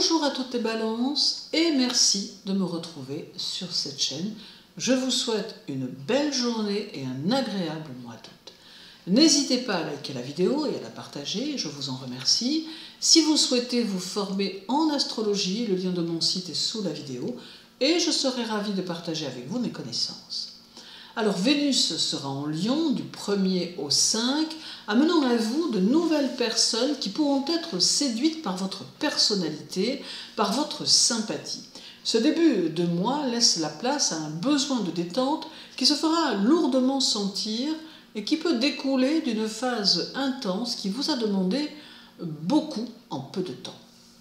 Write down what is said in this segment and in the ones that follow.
Bonjour à toutes les balances et merci de me retrouver sur cette chaîne. Je vous souhaite une belle journée et un agréable mois d'août. N'hésitez pas à liker la vidéo et à la partager, je vous en remercie. Si vous souhaitez vous former en astrologie, le lien de mon site est sous la vidéo et je serai ravie de partager avec vous mes connaissances. Alors Vénus sera en Lion du 1er au 5, amenant à vous de nouvelles personnes qui pourront être séduites par votre personnalité, par votre sympathie. Ce début de mois laisse la place à un besoin de détente qui se fera lourdement sentir et qui peut découler d'une phase intense qui vous a demandé beaucoup en peu de temps.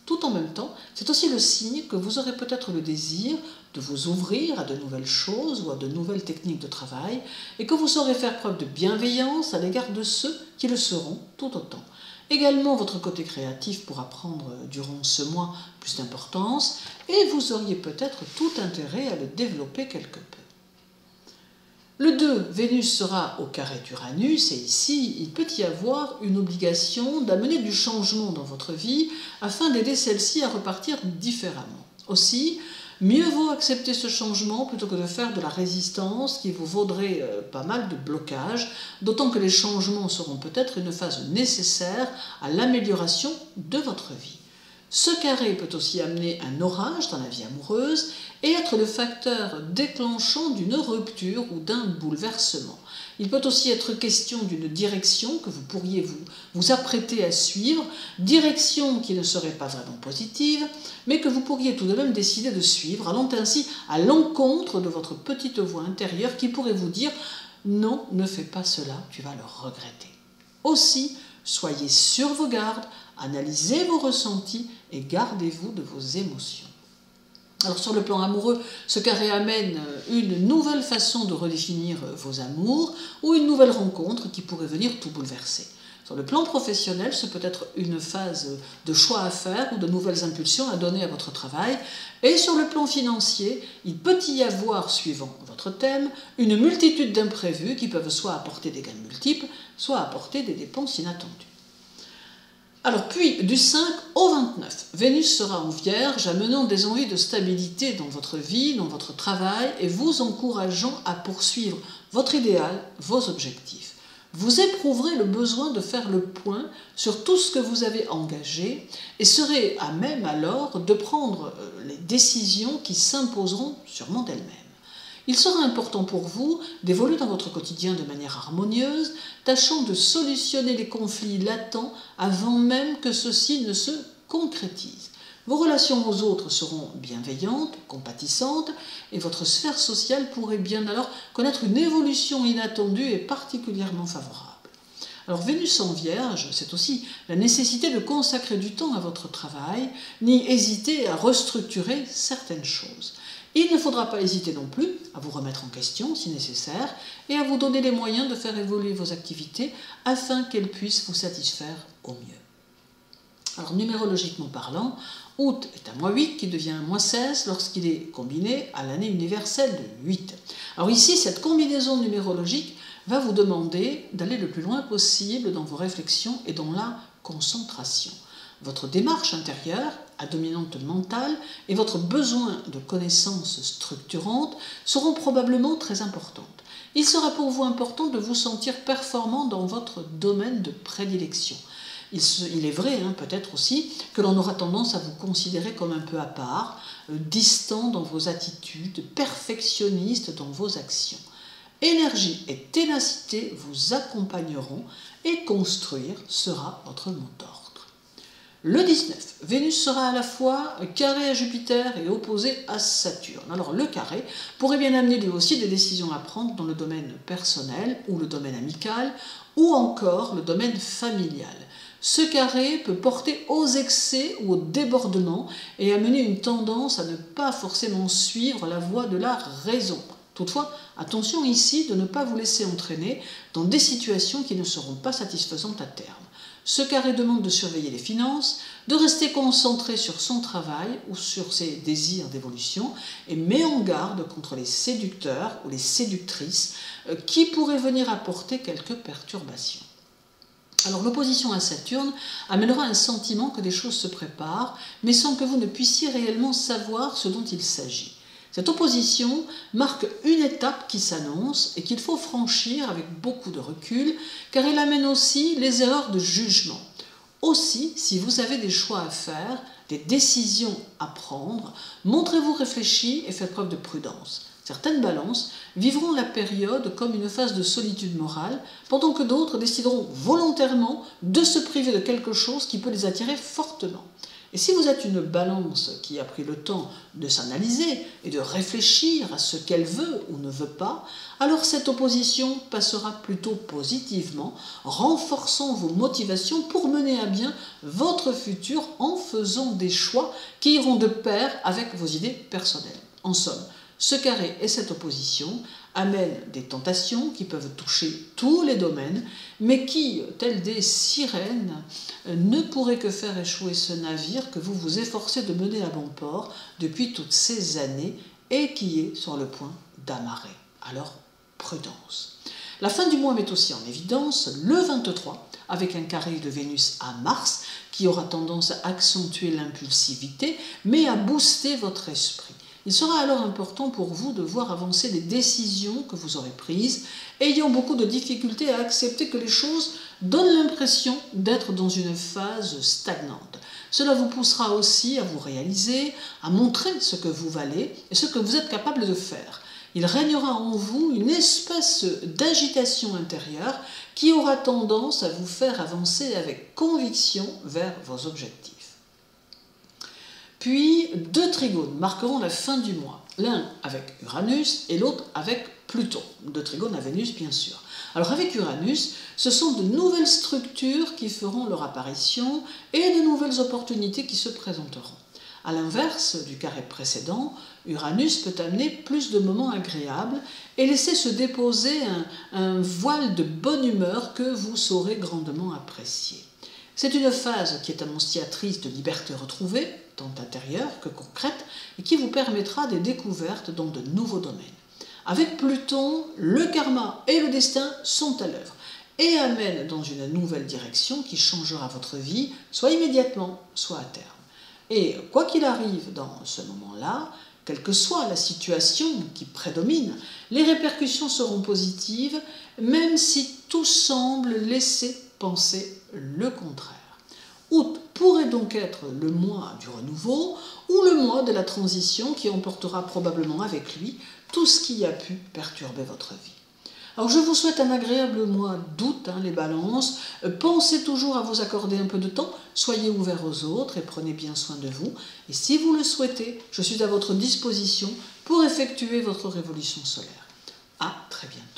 Tout en même temps, c'est aussi le signe que vous aurez peut-être le désir de vous ouvrir à de nouvelles choses ou à de nouvelles techniques de travail et que vous saurez faire preuve de bienveillance à l'égard de ceux qui le seront tout autant. Également, votre côté créatif pourra prendre durant ce mois plus d'importance et vous auriez peut-être tout intérêt à le développer quelque peu. Le 2, Vénus sera au carré d'Uranus et ici, il peut y avoir une obligation d'amener du changement dans votre vie afin d'aider celle-ci à repartir différemment. Aussi, mieux vaut accepter ce changement plutôt que de faire de la résistance qui vous vaudrait pas mal de blocages, d'autant que les changements seront peut-être une phase nécessaire à l'amélioration de votre vie. Ce carré peut aussi amener un orage dans la vie amoureuse et être le facteur déclenchant d'une rupture ou d'un bouleversement. Il peut aussi être question d'une direction que vous pourriez vous apprêter à suivre, direction qui ne serait pas vraiment positive, mais que vous pourriez tout de même décider de suivre, allant ainsi à l'encontre de votre petite voix intérieure qui pourrait vous dire « Non, ne fais pas cela, tu vas le regretter ». Aussi, soyez sur vos gardes, analysez vos ressentis et gardez-vous de vos émotions. Alors sur le plan amoureux, ce carré amène une nouvelle façon de redéfinir vos amours ou une nouvelle rencontre qui pourrait venir tout bouleverser. Sur le plan professionnel, ce peut être une phase de choix à faire ou de nouvelles impulsions à donner à votre travail. Et sur le plan financier, il peut y avoir, suivant votre thème, une multitude d'imprévus qui peuvent soit apporter des gains multiples, soit apporter des dépenses inattendues. Alors puis, du 5 au 29, Vénus sera en Vierge, amenant des envies de stabilité dans votre vie, dans votre travail, et vous encourageant à poursuivre votre idéal, vos objectifs. Vous éprouverez le besoin de faire le point sur tout ce que vous avez engagé et serez à même alors de prendre les décisions qui s'imposeront sûrement d'elles-mêmes. Il sera important pour vous d'évoluer dans votre quotidien de manière harmonieuse, tâchant de solutionner les conflits latents avant même que ceux-ci ne se concrétisent. Vos relations aux autres seront bienveillantes, compatissantes, et votre sphère sociale pourrait bien alors connaître une évolution inattendue et particulièrement favorable. Alors Vénus en Vierge, c'est aussi la nécessité de consacrer du temps à votre travail, ni hésiter à restructurer certaines choses. Il ne faudra pas hésiter non plus à vous remettre en question si nécessaire et à vous donner les moyens de faire évoluer vos activités afin qu'elles puissent vous satisfaire au mieux. Alors numérologiquement parlant, août est un mois 8 qui devient un mois 16 lorsqu'il est combiné à l'année universelle de 8. Alors ici, cette combinaison numérologique va vous demander d'aller le plus loin possible dans vos réflexions et dans la concentration. Votre démarche intérieure, à dominante mentale, et votre besoin de connaissances structurantes seront probablement très importantes. Il sera pour vous important de vous sentir performant dans votre domaine de prédilection. Il est vrai, peut-être aussi, que l'on aura tendance à vous considérer comme un peu à part, distant dans vos attitudes, perfectionniste dans vos actions. Énergie et ténacité vous accompagneront et construire sera votre mot d'ordre. Le 19, Vénus sera à la fois carré à Jupiter et opposé à Saturne. Alors le carré pourrait bien amener lui aussi des décisions à prendre dans le domaine personnel ou le domaine amical ou encore le domaine familial. Ce carré peut porter aux excès ou au débordement et amener une tendance à ne pas forcément suivre la voie de la raison. Toutefois, attention ici de ne pas vous laisser entraîner dans des situations qui ne seront pas satisfaisantes à terme. Ce carré demande de surveiller les finances, de rester concentré sur son travail ou sur ses désirs d'évolution et met en garde contre les séducteurs ou les séductrices qui pourraient venir apporter quelques perturbations. Alors l'opposition à Saturne amènera un sentiment que des choses se préparent, mais sans que vous ne puissiez réellement savoir ce dont il s'agit. Cette opposition marque une étape qui s'annonce et qu'il faut franchir avec beaucoup de recul, car elle amène aussi les erreurs de jugement. Aussi, si vous avez des choix à faire, des décisions à prendre, montrez-vous réfléchi et faites preuve de prudence. Certaines balances vivront la période comme une phase de solitude morale, pendant que d'autres décideront volontairement de se priver de quelque chose qui peut les attirer fortement. Et si vous êtes une balance qui a pris le temps de s'analyser et de réfléchir à ce qu'elle veut ou ne veut pas, alors cette opposition passera plutôt positivement, renforçant vos motivations pour mener à bien votre futur en faisant des choix qui iront de pair avec vos idées personnelles. En somme, ce carré et cette opposition amènent des tentations qui peuvent toucher tous les domaines, mais qui, telles des sirènes, ne pourraient que faire échouer ce navire que vous vous efforcez de mener à bon port depuis toutes ces années et qui est sur le point d'amarrer. Alors, prudence. La fin du mois met aussi en évidence le 23, avec un carré de Vénus à Mars, qui aura tendance à accentuer l'impulsivité, mais à booster votre esprit. Il sera alors important pour vous de voir avancer les décisions que vous aurez prises, ayant beaucoup de difficultés à accepter que les choses donnent l'impression d'être dans une phase stagnante. Cela vous poussera aussi à vous réaliser, à montrer ce que vous valez et ce que vous êtes capable de faire. Il régnera en vous une espèce d'agitation intérieure qui aura tendance à vous faire avancer avec conviction vers vos objectifs. Puis, deux trigones marqueront la fin du mois, l'un avec Uranus et l'autre avec Pluton, deux trigones à Vénus bien sûr. Alors avec Uranus, ce sont de nouvelles structures qui feront leur apparition et de nouvelles opportunités qui se présenteront. A l'inverse du carré précédent, Uranus peut amener plus de moments agréables et laisser se déposer un voile de bonne humeur que vous saurez grandement apprécier. C'est une phase qui est annonciatrice de liberté retrouvée, tant intérieure que concrète, et qui vous permettra des découvertes dans de nouveaux domaines. Avec Pluton, le karma et le destin sont à l'œuvre et amènent dans une nouvelle direction qui changera votre vie, soit immédiatement, soit à terme. Et quoi qu'il arrive dans ce moment-là, quelle que soit la situation qui prédomine, les répercussions seront positives, même si tout semble laisser penser le contraire. Août pourrait donc être le mois du renouveau ou le mois de la transition qui emportera probablement avec lui tout ce qui a pu perturber votre vie. Alors je vous souhaite un agréable mois d'août, les balances. Pensez toujours à vous accorder un peu de temps, soyez ouverts aux autres et prenez bien soin de vous. Et si vous le souhaitez, je suis à votre disposition pour effectuer votre révolution solaire. À très bientôt.